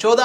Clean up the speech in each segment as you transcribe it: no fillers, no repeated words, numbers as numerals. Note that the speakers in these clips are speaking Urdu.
14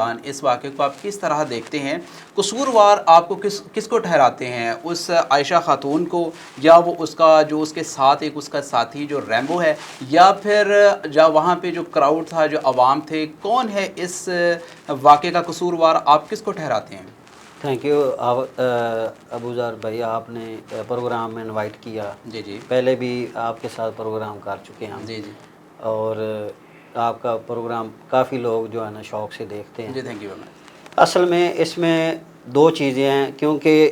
خاندان اس واقعے کو آپ کس طرح دیکھتے ہیں؟ قصوروار آپ کو کس کو ٹھہراتے ہیں؟ اس عائشہ خاتون کو، یا وہ اس کا جو اس کے ساتھ ایک اس کا ساتھی جو ریمبو ہے، یا پھر وہاں پہ جو کراؤڈ تھا، جو عوام تھے، کون ہے اس واقعے کا قصوروار؟ آپ کس کو ٹھہراتے ہیں؟ تھینک یو ابوذر بھائی، آپ نے پروگرام میں انوائٹ کیا. جی جی پہلے بھی آپ کے ساتھ پروگرام کر چکے ہیں ہم. جی جی اور آپ کا پروگرام کافی لوگ جو ہے نا شوق سے دیکھتے ہیں. جی تھینک یو. اصل میں اس میں دو چیزیں ہیں، کیونکہ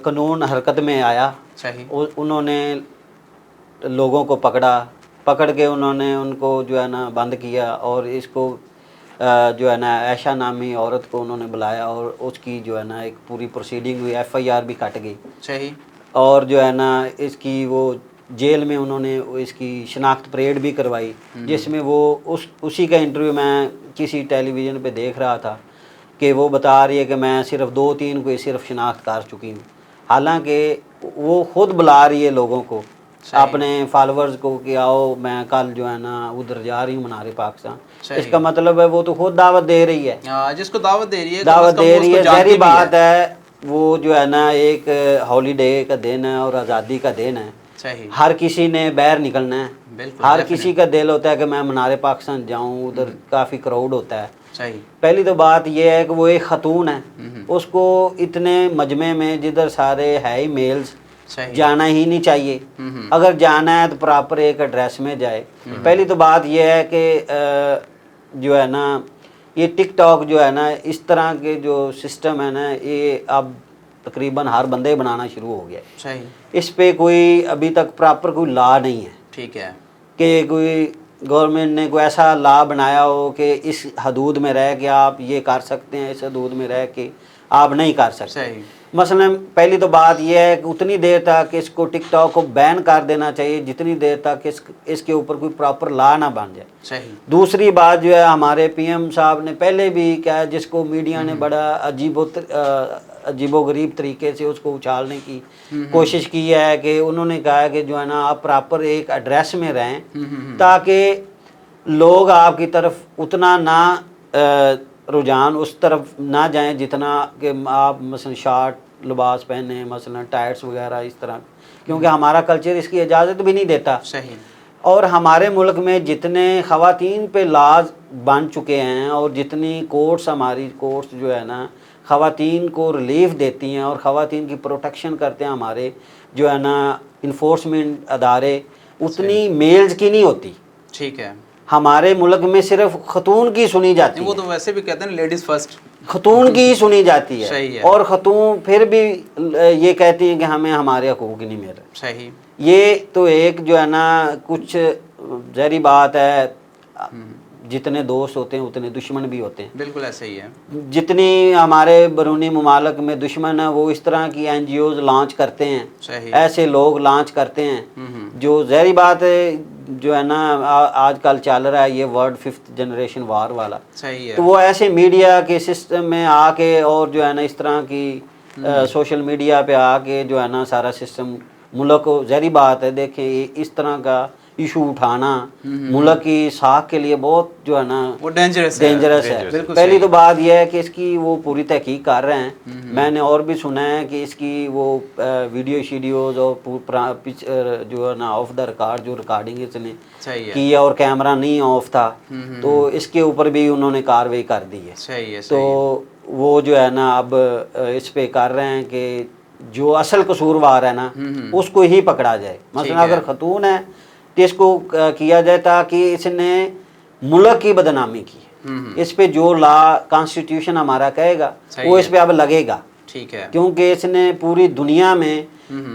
قانون حرکت میں آیا، صحیح. انہوں نے لوگوں کو پکڑ کے انہوں نے ان کو جو ہے نا بند کیا، اور اس کو جو ہے نا عائشہ نامی عورت کو انہوں نے بلایا، اور اس کی جو ہے نا ایک پوری پروسیڈنگ ہوئی، FIR بھی کٹ گئی. صحیح. اور جو ہے نا اس کی وہ جیل میں انہوں نے اس کی شناخت پریڈ بھی کروائی، جس میں وہ اسی کا انٹرویو میں کسی ٹیلی ویژن پہ دیکھ رہا تھا کہ وہ بتا رہی ہے کہ میں صرف 2-3 کو صرف شناخت کر چکی ہوں، حالانکہ وہ خود بلا رہی ہے لوگوں کو، اپنے فالورز کو، کہ آؤ میں کل جو ہے نا ادھر جا رہی ہوں منار پاکستان. اس کا مطلب ہے وہ تو خود دعوت دے رہی ہے، جس کو دعوت دے رہی ہے ظاہری بات ہے. وہ جو ہے نا ایک ہالیڈے کا دن ہے اور آزادی کا دن ہے. صحیح. ہر کسی نے باہر نکلنا ہے، ہر کسی کا دل ہوتا ہے کہ میں منار پاکستان جاؤں، ادھر کافی کراؤڈ ہوتا ہے. صحیح. پہلی تو بات یہ ہے کہ وہ ایک خاتون ہے، اس کو اتنے مجمع میں جدھر سارے ہے ہی میلز جانا ہی نہیں چاہیے. اگر جانا ہے تو پراپر ایک ایڈریس میں جائے. پہلی تو بات یہ ہے کہ جو ہے نا یہ ٹک ٹاک جو ہے نا اس طرح کے جو سسٹم ہے نا، یہ اب تقریباً ہر بندے بنانا شروع ہو گیا ہے. صحیح. اس پہ کوئی ابھی تک پراپر کوئی لا نہیں ہے. ٹھیک ہے. کہ کوئی گورنمنٹ نے کوئی ایسا لا بنایا ہو کہ اس حدود میں رہ کے آپ یہ کر سکتے ہیں، اس حدود میں رہ کے آپ نہیں کر سکتے. صحیح. مثلا پہلی تو بات یہ ہے کہ اتنی دیر تک اس کو ٹک ٹاک کو بین کر دینا چاہیے جتنی دیر تک اس کے اوپر کوئی پراپر لا نہ بن جائے. صحیح. دوسری بات جو ہے، ہمارے PM صاحب نے پہلے بھی کیا، جس کو میڈیا نے بڑا عجیب و غریب طریقے سے اس کو اچھالنے کی کوشش کی ہے، کہ انہوں نے کہا کہ جو ہے نا آپ پراپر ایک ایڈریس میں رہیں تاکہ لوگ آپ کی طرف اتنا نہ رجحان اس طرف نہ جائیں جتنا کہ آپ مثلا شارٹ لباس پہنیں، مثلا ٹائٹس وغیرہ اس طرح، کیونکہ ہمارا کلچر اس کی اجازت بھی نہیں دیتا. صحیح. اور ہمارے ملک میں جتنے خواتین پہ لاز بن چکے ہیں، اور جتنی کورٹس، ہماری کورٹس جو ہے نا خواتین کو ریلیف دیتی ہیں اور خواتین کی پروٹیکشن کرتے ہیں، ہمارے جو ہے نا انفورسمنٹ ادارے، اتنی میلز کی نہیں ہوتی. ٹھیک ہے. ہمارے ملک میں صرف خاتون کی سنی جاتی ہے. وہ تو ویسے بھی کہتے ہیں لیڈیز فرسٹ، خاتون کی ہی سنی جاتی ہے. صحیح ہے. اور خاتون پھر بھی یہ کہتی ہیں کہ ہمیں ہمارے حقوق نہیں مل رہے. صحیح. یہ تو ایک جو ہے نا کچھ ظاہری بات ہے، جتنے دوست ہوتے ہیں اتنے دشمن بھی ہوتے ہیں. بالکل ایسا ہی ہے. جتنی ہمارے بیرونی ممالک میں دشمن ہیں، وہ اس طرح کی NGOs لانچ کرتے ہیں. صحیح. ایسے لوگ لانچ کرتے ہیں جو ظاہری بات ہے جو ہے نا آج کل چل رہا ہے یہ ورلڈ 5th جنریشن وار والا. صحیح ہے. تو وہ ایسے میڈیا کے سسٹم میں آ کے اور جو ہے نا اس طرح کی سوشل میڈیا پہ آ کے جو ہے نا سارا سسٹم ملک کو، ظاہری بات ہے دیکھیں اس طرح کا ایشو اٹھانا ملک کی ساکھ کے لیے بہت جو ہے نا وہ ڈینجرس ہے. پہلی تو بات یہ ہے کہ اس کی وہ پوری تحقیق کر رہے ہیں. میں نے اور بھی سنا ہے کہ اس کی وہ ویڈیوز اور جو ہے نا آف دا ریکارڈ جو ریکارڈنگ اس نے کی اور کیمرہ نہیں آف تھا، تو اس کے اوپر بھی انہوں نے کارروائی کر دی ہے. صحیح ہے. تو وہ جو ہے نا اب اس پہ کر رہے ہیں کہ جو اصل قصوروار ہے نا اس کو ہی پکڑا جائے. مثلا اگر خاتون ہے تو اس کو کیا جائے تاکہ اس نے ملک کی بدنامی کی. اس پہ جو لا کانسٹیٹیوشن ہمارا کہے گا وہ اس پہ اب لگے گا. ٹھیک ہے. کیونکہ اس نے پوری دنیا میں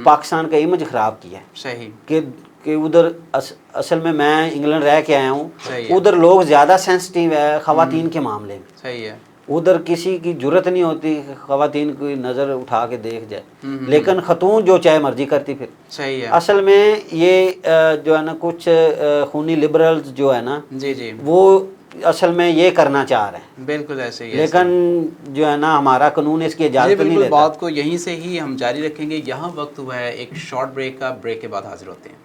پاکستان کا امیج خراب کیا ہے. صحیح. کہ ادھر اصل میں انگلینڈ رہ کے آیا ہوں، ادھر لوگ زیادہ سینسٹیو ہے خواتین کے معاملے میں. صحیح ہے. ادھر کسی کی جرت نہیں ہوتی کہ خواتین کی نظر اٹھا کے دیکھ جائے، لیکن خاتون جو چاہے مرضی کرتی پھر. صحیح ہے. اصل میں یہ جو ہے نا کچھ خونی لبرلز جو ہے نا جی وہ اصل میں یہ کرنا چاہ رہے ہیں. بالکل ایسے ہی. لیکن جو ہے نا ہمارا قانون اس کی اجازت نہیں دیتا. بات کو یہیں سے ہی ہم جاری رکھیں گے. یہاں وقت ہوا ہے ایک شارٹ بریک کا. بریک کے بعد حاضر ہوتے ہیں.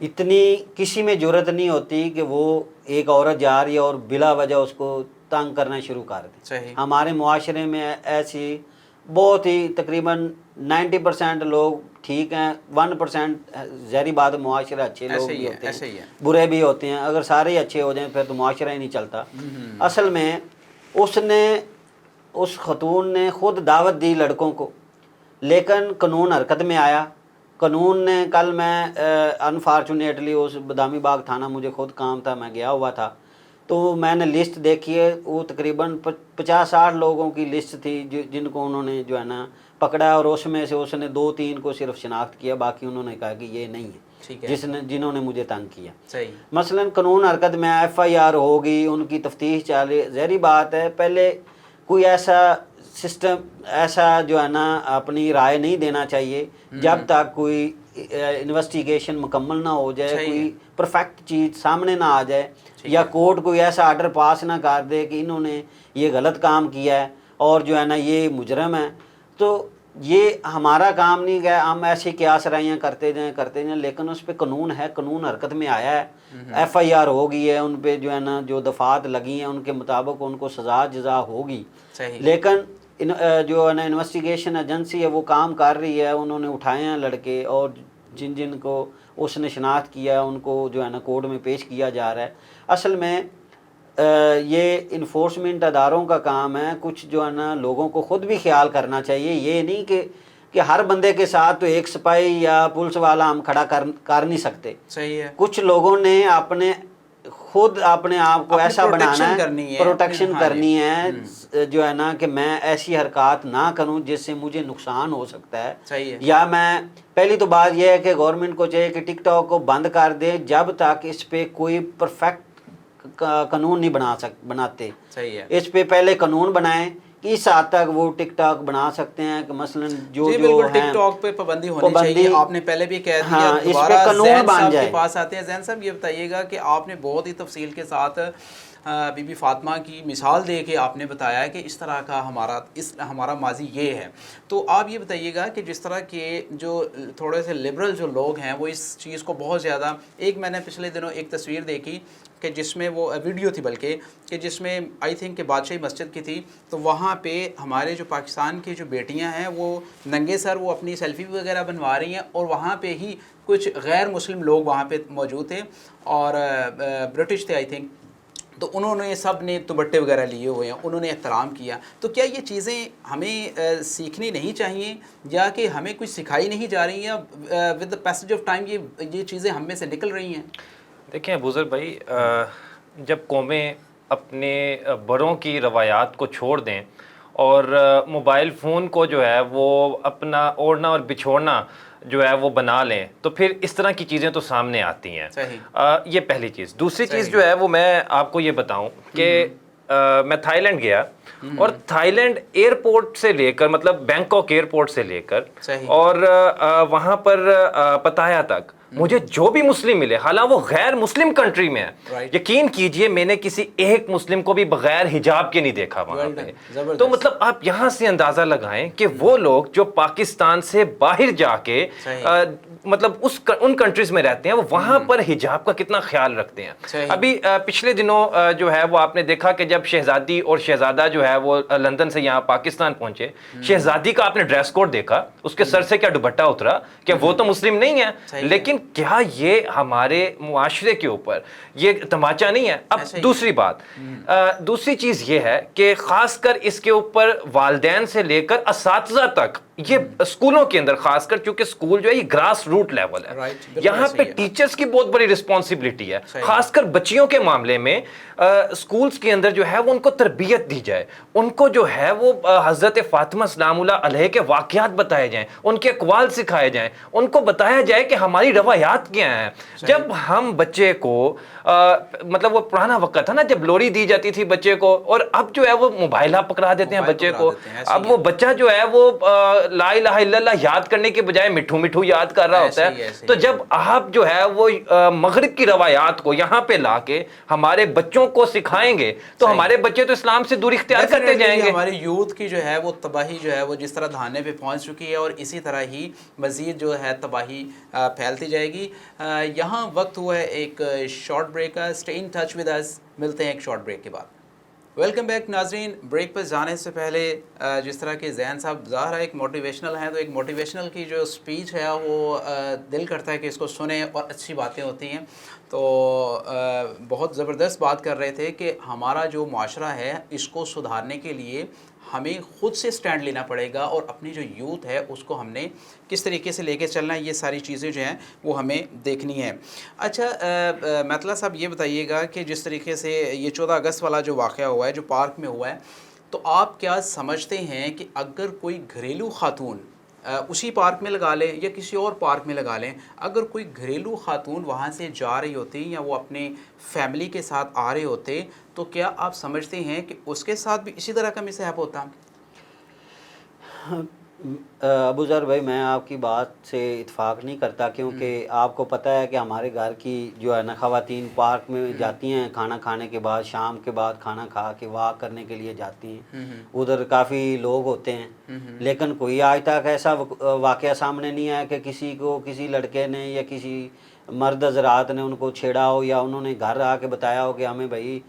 اتنی کسی میں جرت نہیں ہوتی کہ وہ ایک عورت جا رہی ہے اور بلا وجہ اس کو تنگ کرنا شروع کر دے. صحیح. ہمارے معاشرے میں ایسی بہت ہی تقریباً 90% لوگ ٹھیک ہیں, 1% ظاہری بات معاشرہ اچھے لوگ بھی ہوتے ہیں, برے بھی ہوتے ہیں. اگر سارے ہی اچھے ہو جائیں پھر تو معاشرہ ہی نہیں چلتا. اصل میں اس خاتون نے خود دعوت دی لڑکوں کو, لیکن قانون حرکت میں آیا. قانون نے کل میں انفارچونیٹلی اس بادامی باغ تھانہ مجھے خود کام تھا, میں گیا ہوا تھا, تو میں نے لسٹ دیکھی ہے. وہ تقریباً 50-60 لوگوں کی لسٹ تھی جن کو انہوں نے جو ہے نا پکڑا, اور اس میں سے اس نے 2-3 کو صرف شناخت کیا, باقی انہوں نے کہا کہ یہ نہیں ہے جنہوں نے مجھے تنگ کیا. مثلاً قانون حرکت میں FIR ہوگی, ان کی تفتیش چالے. ظاہری بات ہے پہلے کوئی ایسا سسٹم ایسا جو ہے نا اپنی رائے نہیں دینا چاہیے جب تک کوئی انویسٹیگیشن مکمل نہ ہو جائے, کوئی پرفیکٹ چیز سامنے نہ آ جائے, یا کورٹ کوئی ایسا آرڈر پاس نہ کر دے کہ انہوں نے یہ غلط کام کیا ہے اور جو ہے نا یہ مجرم ہے. تو یہ ہمارا کام نہیں کہ ہم ایسی قیاس رائیاں کرتے جائیں, لیکن اس پہ قانون ہے, قانون حرکت میں آیا ہے, FIR ہو گئی ہے, ان پہ جو ہے نا جو دفعات لگی ہیں ان کے مطابق ان کو سزا جزا ہوگی. لیکن جو ہے نا انویسٹیگیشن ایجنسی ہے وہ کام کر رہی ہے, انہوں نے اٹھائے ہیں لڑکے, اور جن کو اس نے شناخت کیا ہے ان کو جو ہے نا کورٹ میں پیش کیا جا رہا ہے. اصل میں یہ انفورسمنٹ اداروں کا کام ہے. کچھ جو ہے نا لوگوں کو خود بھی خیال کرنا چاہیے, یہ نہیں کہ ہر بندے کے ساتھ تو ایک سپاہی یا پولیس والا ہم کھڑا کر نہیں سکتے. صحیح ہے. کچھ لوگوں نے خود اپنے آپ کو ایسا بنانا ہے, پروٹیکشن کرنی ہے جو ہے نا کہ میں ایسی حرکات نہ کروں جس سے مجھے نقصان ہو سکتا ہے. یا میں پہلی تو بات یہ ہے کہ گورنمنٹ کو چاہیے کہ ٹک ٹاک کو بند کر دے جب تک اس پہ کوئی پرفیکٹ قانون نہیں بناتے. اس پہ پہلے قانون بنائیں کہ اس حد تک وہ ٹک ٹاک بنا سکتے ہیں کہ مثلا جو ٹک ٹاک پہ پابندی ہونی چاہیے. آپ نے پہلے بھی کہہ دیا, اس پہ قانون بن جائے. کے پاس آتے ہیں زین صاحب, یہ بتائیے گا کہ آپ نے بہت ہی تفصیل کے ساتھ بی بی فاطمہ کی مثال دے کے آپ نے بتایا کہ اس طرح کا ہمارا ماضی یہ ہے. تو آپ یہ بتائیے گا کہ جس طرح کے جو تھوڑے سے لبرل جو لوگ ہیں وہ اس چیز کو بہت زیادہ, ایک میں نے پچھلے دنوں ایک تصویر دیکھی کہ جس میں وہ ویڈیو تھی بلکہ کہ جس میں آئی تھنک کہ بادشاہی مسجد کی تھی, تو وہاں پہ ہمارے جو پاکستان کی جو بیٹیاں ہیں وہ ننگے سر وہ اپنی سیلفی وغیرہ بنوا رہی ہیں, اور وہاں پہ ہی کچھ غیر مسلم لوگ وہاں پہ موجود تھے اور برٹش تھے آئی تھنک, تو انہوں نے سب نے دوپٹے وغیرہ لیے ہوئے ہیں, انہوں نے احترام کیا. تو کیا یہ چیزیں ہمیں سیکھنی نہیں چاہیے, یا کہ ہمیں کچھ سکھائی نہیں جا رہی ہیں, with the passage of time یہ چیزیں ہم میں سے نکل رہی ہیں؟ دیکھیں ابوذر بھائی, جب قومیں اپنے بڑوں کی روایات کو چھوڑ دیں اور موبائل فون کو جو ہے وہ اپنا اوڑھنا اور بچھوڑنا جو ہے وہ بنا لیں, تو پھر اس طرح کی چیزیں تو سامنے آتی ہیں. یہ پہلی چیز. دوسری چیز جو ہے وہ میں آپ کو یہ بتاؤں کہ میں تھائی لینڈ گیا, اور تھائی لینڈ ایئرپورٹ سے لے کر, مطلب بینکاک ایئرپورٹ سے لے کر اور وہاں پر پتایا تک مجھے جو بھی مسلم ملے, حالانکہ وہ غیر مسلم کنٹری میں ہے, یقین کیجئے میں نے کسی ایک مسلم کو بھی بغیر حجاب کے نہیں دیکھا وہاں پہ. تو مطلب آپ یہاں سے اندازہ لگائیں کہ وہ لوگ جو پاکستان سے باہر جا کے مطلب ان کنٹریز میں رہتے ہیں, وہ وہاں پر حجاب کا کتنا خیال رکھتے ہیں. ابھی پچھلے دنوں جو ہے وہ آپ نے دیکھا کہ جب شہزادی اور شہزادہ جو ہے وہ لندن سے یہاں پاکستان پہنچے, شہزادی کا آپ نے ڈریس کوڈ دیکھا, اس کے سر سے کیا دوپٹہ اترا, کہ وہ تو مسلم نہیں ہے, لیکن کیا یہ ہمارے معاشرے کے اوپر یہ تماچا نہیں ہے؟ اب دوسری بات, دوسری چیز یہ ہے کہ خاص کر اس کے اوپر والدین سے لے کر اساتذہ تک, یہ اسکولوں کے اندر خاص کر, چونکہ اسکول جو ہے یہ گراس روٹ لیول ہے, یہاں پہ ٹیچرز کی بہت بڑی رسپانسبلٹی ہے, خاص کر بچیوں کے معاملے میں. اسکولز کے اندر جو ہے وہ ان کو تربیت دی جائے, ان کو جو ہے وہ حضرت فاطمہ سلام اللہ علیہ کے واقعات بتائے جائیں, ان کے اقوال سکھائے جائیں, ان کو بتایا جائے کہ ہماری روایات کیا ہیں. جب ہم بچے کو مطلب وہ پرانا وقت تھا نا جب لوری دی جاتی تھی بچے کو, اور اب جو ہے وہ موبائلہ پکڑا دیتے ہیں بچے کو. اب وہ بچہ جو ہے وہ لا الہ الا اللہ یاد کرنے کے بجائے مٹھو مٹھو یاد کر رہا ہوتا ہے. تو جب آپ جو ہے وہ مغرب کی روایات کو یہاں پہ لا کے ہمارے بچوں کو سکھائیں گے تو ہمارے بچے تو اسلام سے دوری اختیار کرتے جائیں گے. ہماری یوتھ کی جو ہے وہ تباہی جو ہے وہ جس طرح دھانے پہ پہنچ چکی ہے اور اسی طرح ہی مزید جو ہے تباہی پھیلتی جائے گی. یہاں وقت ہوا ہے ایک شارٹ بریک کا. Stay in touch with us. ملتے ہیں ایک شارٹ بریک کے بعد. ویلکم بیک ناظرین. بریک پر جانے سے پہلے جس طرح کہ ذہن صاحب ظاہر ہے ایک موٹیویشنل ہیں, تو ایک موٹیویشنل کی جو سپیچ ہے وہ دل کرتا ہے کہ اس کو سنیں اور اچھی باتیں ہوتی ہیں. تو بہت زبردست بات کر رہے تھے کہ ہمارا جو معاشرہ ہے اس کو سدھارنے کے لیے ہمیں خود سے سٹینڈ لینا پڑے گا اور اپنی جو یوتھ ہے اس کو ہم نے کس طریقے سے لے کے چلنا ہے, یہ ساری چیزیں جو ہیں وہ ہمیں دیکھنی ہیں. اچھا مطلع صاحب یہ بتائیے گا کہ جس طریقے سے یہ 14 اگست والا جو واقعہ ہوا ہے جو پارک میں ہوا ہے, تو آپ کیا سمجھتے ہیں کہ اگر کوئی گھریلو خاتون اسی پارک میں لگا لیں یا کسی اور پارک میں لگا لیں, اگر کوئی گھریلو خاتون وہاں سے جا رہی ہوتی یا وہ اپنے فیملی کے ساتھ آ رہے ہوتے, تو کیا آپ سمجھتے ہیں کہ اس کے ساتھ بھی اسی طرح کا مصحف ہوتا؟ ابو ذر بھائی میں آپ کی بات سے اتفاق نہیں کرتا, کیونکہ آپ کو پتہ ہے کہ ہمارے گھر کی جو ہے نا خواتین پارک میں جاتی ہیں کھانا کھانے کے بعد, شام کے بعد کھانا کھا کے واک کرنے کے لیے جاتی ہیں. ادھر کافی لوگ ہوتے ہیں, لیکن کوئی آج تک ایسا واقعہ سامنے نہیں آیا کہ کسی کو کسی لڑکے نے یا کسی مرد حضرات نے ان کو چھیڑا ہو یا انہوں نے گھر آ کے بتایا ہو کہ ہمیں بھائی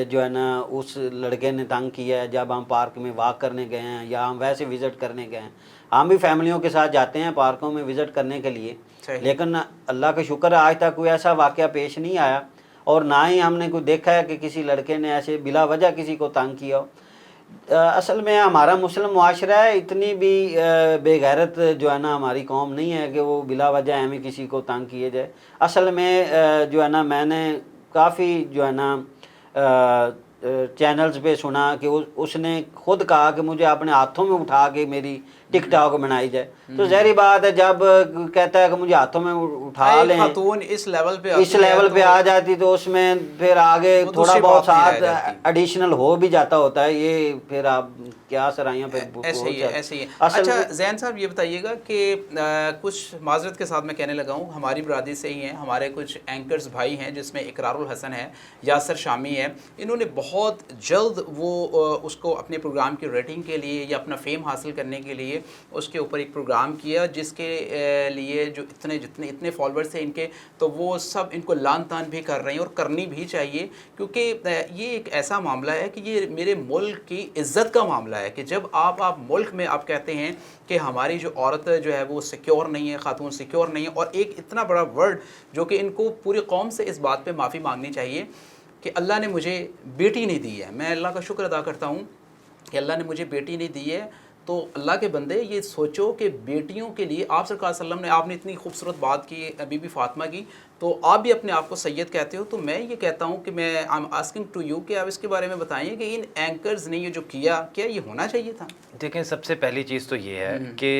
جو ہے نا اس لڑکے نے تنگ کیا ہے جب ہم پارک میں واک کرنے گئے ہیں یا ہم ویسے وزٹ کرنے گئے ہیں. ہم بھی فیملیوں کے ساتھ جاتے ہیں پارکوں میں وزٹ کرنے کے لیے, لیکن اللہ کا شکر ہے آج تک کوئی ایسا واقعہ پیش نہیں آیا اور نہ ہی ہم نے کوئی دیکھا ہے کہ کسی لڑکے نے ایسے بلا وجہ کسی کو تنگ کیا ہو. اصل میں ہمارا مسلم معاشرہ ہے, اتنی بھی بے غیرت جو ہے نا ہماری قوم نہیں ہے کہ وہ بلا وجہ ہمیں کسی کو تنگ کیے جائے. اصل میں جو ہے نا میں نے کافی جو ہے نا چینلز پہ سنا کہ اس نے خود کہا کہ مجھے اپنے ہاتھوں میں اٹھا کے میری ٹک ٹاک بنائی جائے. تو ظاہری بات ہے جب کہتا ہے کہ مجھے ہاتھوں میں اٹھا لیں, خاتون اس لیول پہ آ جاتی تو اس میں پھر آگے تھوڑا بہت ساتھ ایڈیشنل ہو بھی جاتا ہوتا ہے. یہ پھر آپ کیا سرائیاں پھر ایسے ہی. اچھا زین صاحب یہ بتائیے گا کہ کچھ معذرت کے ساتھ میں کہنے لگا ہوں, ہماری برادری سے ہی ہیں, ہمارے کچھ اینکرز بھائی ہیں جس میں اقرار الحسن ہے, یاسر شامی ہے. انہوں نے بہت جلد وہ اس کو اپنے پروگرام کی ریٹنگ کے لیے یا اپنا فیم حاصل کرنے کے لیے اس کے اوپر ایک پروگرام کیا جس کے لیے جو اتنے فالوورز ہیں ان کے, تو وہ سب ان کو لان تان بھی کر رہے ہیں اور کرنی بھی چاہیے, کیونکہ یہ ایک ایسا معاملہ ہے کہ یہ میرے ملک کی عزت کا معاملہ ہے کہ جب آپ ملک میں آپ کہتے ہیں کہ ہماری جو عورت جو ہے وہ سیکیور نہیں ہے, خاتون سیکیور نہیں ہے, اور ایک اتنا بڑا ورڈ جو کہ ان کو پوری قوم سے اس بات پہ معافی مانگنی چاہیے کہ اللہ نے مجھے بیٹی نہیں دی ہے. میں اللہ کا شکر ادا کرتا ہوں کہ اللہ نے مجھے بیٹی نہیں دی ہے. تو اللہ کے بندے یہ سوچو کہ بیٹیوں کے لیے آپ سرکار صلی اللہ علیہ وسلم نے آپ نے اتنی خوبصورت بات کی بی بی فاطمہ کی, تو آپ بھی اپنے آپ کو سید کہتے ہو. تو میں یہ کہتا ہوں کہ میں I am asking to you کہ آپ اس کے بارے میں بتائیں کہ ان اینکرز نے یہ جو کیا یہ ہونا چاہیے تھا؟ دیکھیں سب سے پہلی چیز تو یہ ہے کہ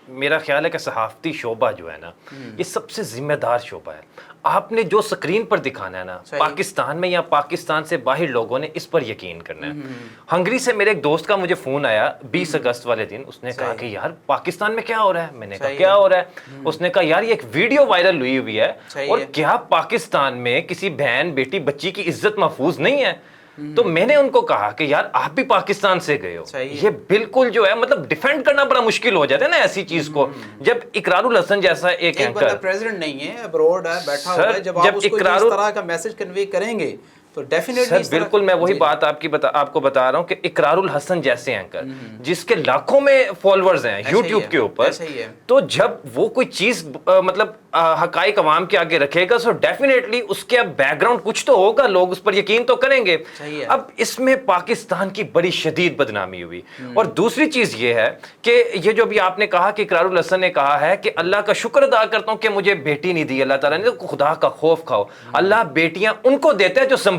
میرا خیال ہے کہ صحافتی شعبہ جو ہے نا یہ سب سے ذمہ دار شعبہ ہے. آپ نے جو سکرین پر دکھانا ہے نا پاکستان میں یا پاکستان سے باہر لوگوں نے اس پر یقین کرنا ہے. ہنگری سے میرے ایک دوست کا مجھے فون آیا 20 اگست والے دن, اس نے کہا کہ یار پاکستان میں کیا ہو رہا ہے. میں نے کہا کیا ہو رہا ہے؟ اس نے کہا یار یہ ایک ویڈیو وائرل ہوئی ہے اور کیا پاکستان میں کسی بہن بیٹی بچی کی عزت محفوظ نہیں ہے. تو میں نے ان کو کہا کہ یار آپ بھی پاکستان سے گئے ہو, یہ بالکل جو ہے مطلب ڈیفینڈ کرنا بڑا مشکل ہو جاتا ہے نا ایسی چیز کو. جب اقرار الحسن جیسا ایک اینکر پریزیڈنٹ نہیں ہے, ابروڈ ہے, بیٹھا ہوا ہے, جب آپ اس کو اس طرح کا میسج کنوے کریں گے تو ڈیفینیٹلی بالکل میں وہی بات آپ کو بتا رہا ہوں کہ اقرار الحسن جیسے اینکر جس کے لاکھوں میں فالوورز ہیں یوٹیوب کے اوپر, تو جب وہ کوئی چیز مطلب حقائق عوام کے آگے رکھے گا سو ڈیفینیٹلی اس کے بیک گراؤنڈ کچھ تو ہوگا, لوگ اس پر یقین تو کریں گے. اب اس میں پاکستان کی بڑی شدید بدنامی ہوئی. اور دوسری چیز یہ ہے کہ یہ جو بھی آپ نے کہا کہ اقرار الحسن نے کہا ہے کہ اللہ کا شکر ادا کرتا ہوں کہ مجھے بیٹی نہیں دی اللہ تعالیٰ نے, خدا کا خوف کھاؤ, اللہ بیٹیاں ان کو دیتا ہے جو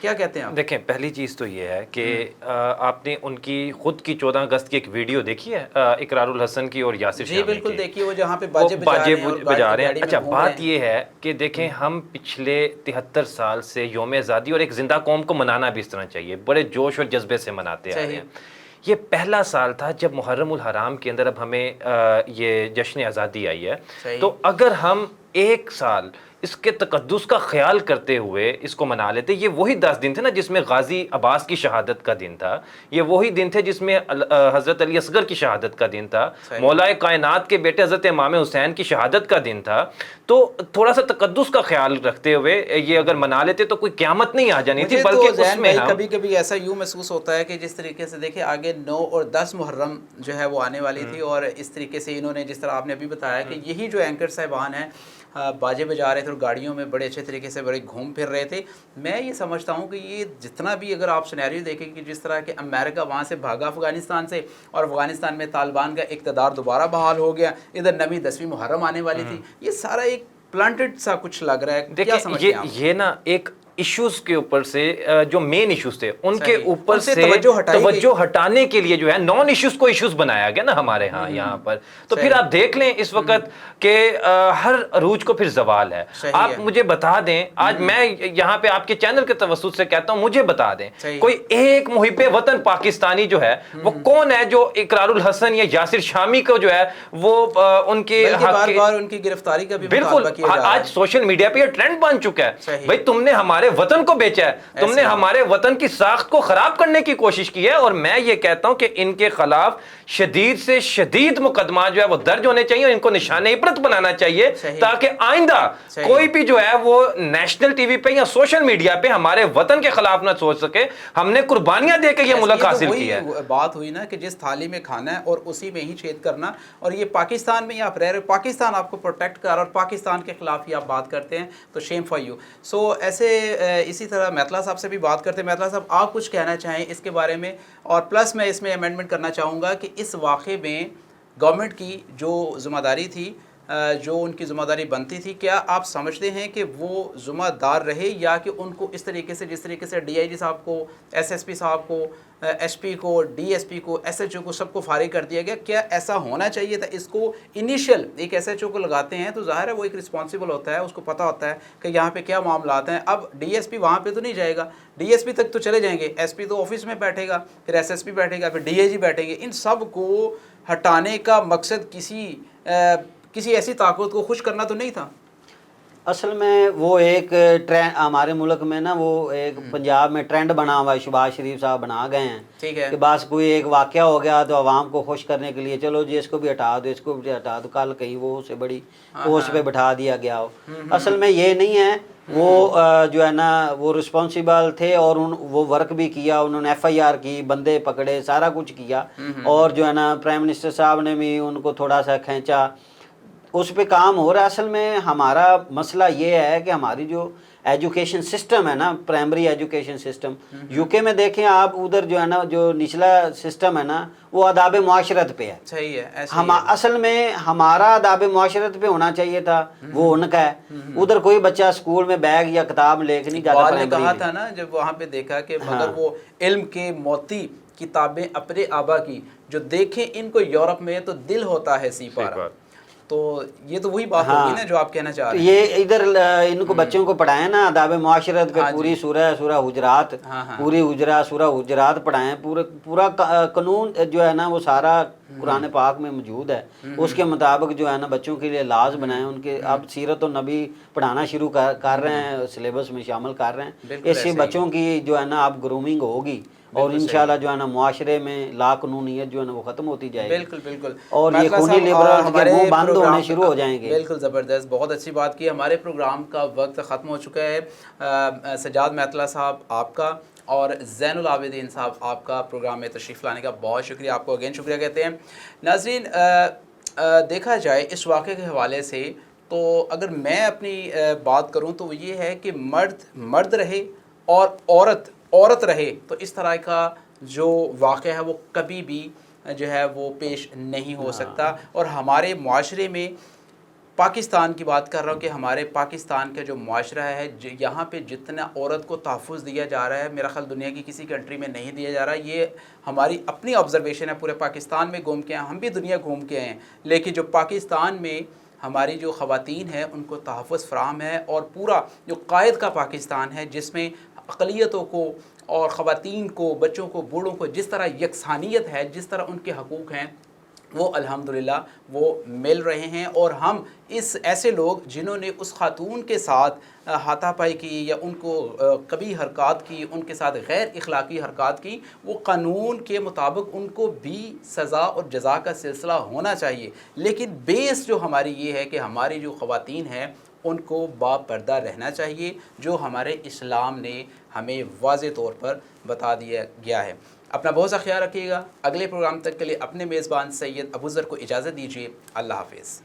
کیا کہتے ہیں آپ؟ دیکھیں پہلی چیز تو یہ ہے کہ آپ نے ان کی خود کی 14 اگست کی ایک ویڈیو دیکھی ہے اقرار الحسن کی اور یاسر جی شامی کی؟ بالکل دیکھیے، وہ جہاں پہ وہ باجے بجا رہے ہیں اور بجا رہے ہیں. گاڑی میں اچھا گھوم رہے بات ہیں. یہ ہے کہ دیکھیں ہم پچھلے 73 سال سے یوم آزادی اور ایک زندہ قوم کو منانا بھی اس طرح چاہیے، بڑے جوش اور جذبے سے مناتے آ رہے ہیں. یہ پہلا سال تھا جب محرم الحرام کے اندر اب ہمیں یہ جشن آزادی آئی ہے. تو اگر ہم ایک سال اس کے تقدس کا خیال کرتے ہوئے اس کو منا لیتے، یہ وہی 10 دن تھے نا جس میں غازی عباس کی شہادت کا دن تھا، یہ وہی دن تھے جس میں حضرت علی اصغر کی شہادت کا دن تھا، مولا کائنات کے بیٹے حضرت امام حسین کی شہادت کا دن تھا. تو تھوڑا سا تقدس کا خیال رکھتے ہوئے یہ اگر منا لیتے تو کوئی قیامت نہیں آ جانی تھی، بلکہ اس میں ہم کبھی کبھی ایسا یوں محسوس ہوتا ہے کہ جس طریقے سے دیکھیں آگے 9 اور 10 محرم جو ہے وہ آنے والی تھی، اور اس طریقے سے انہوں نے جس طرح آپ نے ابھی بتایا کہ یہی جو اینکر صاحبان ہیں باجے بجا رہے تھے اور گاڑیوں میں بڑے اچھے طریقے سے بڑے گھوم پھر رہے تھے. میں یہ سمجھتا ہوں کہ یہ جتنا بھی اگر آپ سینیریو دیکھیں کہ جس طرح کہ امریکہ وہاں سے بھاگا افغانستان سے، اور افغانستان میں طالبان کا اقتدار دوبارہ بحال ہو گیا، ادھر 9ویں 10ویں محرم آنے والی تھی، یہ سارا ایک پلانٹڈ سا کچھ لگ رہا ہے. کیا سمجھتے ہیں آپ؟ یہ نا ایک ایشوز کے اوپر سے جو مین ایشوز تھے ان کے اوپر سے توجہ ہٹانے کے لیے جو ہے نان ایشوز کو ایشوز بنایا گیا نا ہمارے ہاں یہاں پر. تو پھر آپ دیکھ لیں اس وقت کہ ہر عروج کو پھر زوال ہے. آپ مجھے بتا دیں، آج میں یہاں پہ آپ کے چینل کے توسط سے کہتا ہوں، مجھے بتا دیں کوئی ایک محب وطن پاکستانی جو ہے وہ کون ہے جو اقرار الحسن یا یاسر شامی کو جو ہے وہ ان کے بار بار ان کی گرفتاری کا بھی مطالبہ کیا جا رہا ہے. آج سوشل میڈیا پہ یہ ٹرینڈ بن چکا ہے. بھائی تم نے ہمارے وطن کو بیچا ہے، تم نے ہمارے وطن کی ساخت کو خراب کرنے کی کوشش کی ہے. اور میں یہ کہتا ہوں کہ ان کے خلاف شدید سے شدید مقدمہ جو ہے وہ درج ہونے چاہیے اور ان کو نشان عبرت بنانا چاہیے، تاکہ آئندہ کوئی بھی جو ہے وہ نیشنل ٹی وی پہ یا سوشل میڈیا پہ ہمارے وطن کے خلاف نہ سوچ سکے. ہم نے قربانیاں دے کے یہ ملک حاصل کی ہے. بات ہوئی نا کہ جس تھالی میں کھانا ہے اور اسی میں ہی چھید کرنا، اور یہ پاکستان میں ہی آپ رہ رہے، پاکستان آپ کو پروٹیکٹ کر رہا اور پاکستان کے خلاف ہی آپ بات کرتے ہیں، تو شیم فار یو. سو ایسے اسی طرح میتلا صاحب سے بھی بات کرتے ہیں. میتلا صاحب آپ کچھ کہنا چاہیں اس کے بارے میں، اور پلس میں اس میں امینڈمنٹ کرنا چاہوں گا کہ اس واقعے میں گورنمنٹ کی جو ذمہ داری تھی، جو ان کی ذمہ داری بنتی تھی، کیا آپ سمجھتے ہیں کہ وہ ذمہ دار رہے، یا کہ ان کو اس طریقے سے جس طریقے سے ڈی آئی جی صاحب کو، ایس ایس پی صاحب کو، ایس پی کو، ڈی ایس پی کو، ایس ایچ او کو، سب کو فارغ کر دیا گیا؟ کیا ایسا ہونا چاہیے تھا؟ اس کو انیشیل ایک ایس ایچ او کو لگاتے ہیں تو ظاہر ہے وہ ایک رسپانسیبل ہوتا ہے، اس کو پتہ ہوتا ہے کہ یہاں پہ کیا معاملات ہیں. اب ڈی ایس پی وہاں پہ تو نہیں جائے گا، ڈی ایس پی تک تو چلے جائیں گے، ایس پی تو آفس میں بیٹھے گا، پھر ایس ایس پی بیٹھے گا، پھر ڈی اے جی بیٹھیں گے. ان سب کو ہٹانے کا مقصد کسی ایسی طاقت کو خوش کرنا تو نہیں تھا؟ اصل میں وہ ایک ٹرینڈ ہمارے ملک میں نا، وہ ایک پنجاب میں ٹرینڈ بنا ہوا ہے، شہباز شریف صاحب بنا گئے ہیں. ٹھیک ہے کہ بس کوئی ایک واقعہ ہو گیا تو عوام کو خوش کرنے کے لیے چلو جی اس کو بھی ہٹا دو، اس کو بھی ہٹا دو، کل کہیں وہ اسے بڑی پوسٹ پہ بٹھا دیا گیا ہو. اصل میں یہ نہیں ہے. وہ جو ہے نا وہ رسپانسیبل تھے اور وہ ورک بھی کیا، انہوں نے ایف آئی آر کی، بندے پکڑے، سارا کچھ کیا. اور جو ہے نا پرائم منسٹر صاحب نے بھی ان کو تھوڑا سا کھینچا، اس پہ کام ہو رہا ہے. اصل میں ہمارا مسئلہ یہ ہے کہ ہماری جو ایجوکیشن سسٹم ہے نا، پرائمری ایجوکیشن سسٹم، یو کے میں دیکھیں آپ، ادھر جو ہے نا جو نچلا سسٹم ہے نا وہ آداب معاشرت پہ ہے. صحیح ہے. اصل میں ہمارا آداب معاشرت پہ ہونا چاہیے تھا، وہ ان کا ہے. ادھر کوئی بچہ اسکول میں بیگ یا کتاب لے کے نہیں جاتا. اقبال نے کہا تھا نا جب وہاں پہ دیکھا کہ مگر وہ علم کے موتی کتابیں اپنے آبا کی، جو دیکھیں ان کو یورپ میں تو دل ہوتا ہے سی پارا. تو یہ تو وہی بات ہوگی نا جو آپ کہنا چاہ رہے ہیں. یہ ادھر ان کو بچوں کو پڑھائیں نا آداب معاشرت پہ، پوری سورہ حجرات، پوری سورہ حجرات پڑھائیں. پورا قانون جو ہے نا وہ سارا قرآن پاک میں موجود ہے. اس کے مطابق جو ہے نا بچوں کے لیے لاز بنائیں. ان کے اب سیرت النبی پڑھانا شروع کر رہے ہیں، سلیبس میں شامل کر رہے ہیں. اس سے بچوں کی جو ہے نا اب گرومنگ ہوگی، اور انشاءاللہ جو ہے نا معاشرے میں لا قانونیت جو ہے نا وہ ختم ہوتی جائے گی. بالکل. اور یہ خونی لبرل کے منہ بند ہونے شروع ہو جائیں گے. بالکل زبردست، بہت اچھی بات کی. ہمارے پروگرام کا وقت ختم ہو چکا ہے. سجاد میتلا صاحب آپ کا اور زین العابدین صاحب آپ کا پروگرام میں تشریف لانے کا بہت شکریہ. آپ کو اگین شکریہ کہتے ہیں. ناظرین، دیکھا جائے اس واقعے کے حوالے سے تو اگر میں اپنی بات کروں تو وہ یہ ہے کہ مرد رہے اور عورت رہے تو اس طرح کا جو واقعہ ہے وہ کبھی بھی جو ہے وہ پیش نہیں ہو سکتا. اور ہمارے معاشرے میں پاکستان کی بات کر رہا ہوں کہ ہمارے پاکستان کا جو معاشرہ ہے یہاں پہ جتنا عورت کو تحفظ دیا جا رہا ہے میرا خیال دنیا کی کسی کنٹری میں نہیں دیا جا رہا. یہ ہماری اپنی آبزرویشن ہے. پورے پاکستان میں گھوم کے ہیں, ہم بھی دنیا گھوم کے ہیں, لیکن جو پاکستان میں ہماری جو خواتین ہیں ان کو تحفظ فراہم ہے. اور پورا جو قائد کا پاکستان ہے جس میں اقلیتوں کو اور خواتین کو, بچوں کو, بوڑھوں کو جس طرح یکسانیت ہے, جس طرح ان کے حقوق ہیں وہ الحمدللہ وہ مل رہے ہیں. اور ہم اس ایسے لوگ جنہوں نے اس خاتون کے ساتھ ہاتھا پائی کی یا ان کو کبھی حرکات کی, ان کے ساتھ غیر اخلاقی حرکات کی, وہ قانون کے مطابق ان کو بھی سزا اور جزا کا سلسلہ ہونا چاہیے. لیکن بیس جو ہماری یہ ہے کہ ہماری جو خواتین ہیں ان کو با پردہ رہنا چاہیے, جو ہمارے اسلام نے ہمیں واضح طور پر بتا دیا گیا ہے. اپنا بہت سا خیال رکھیے گا. اگلے پروگرام تک کے لیے اپنے میزبان سید ابوذر کو اجازت دیجیے. اللہ حافظ.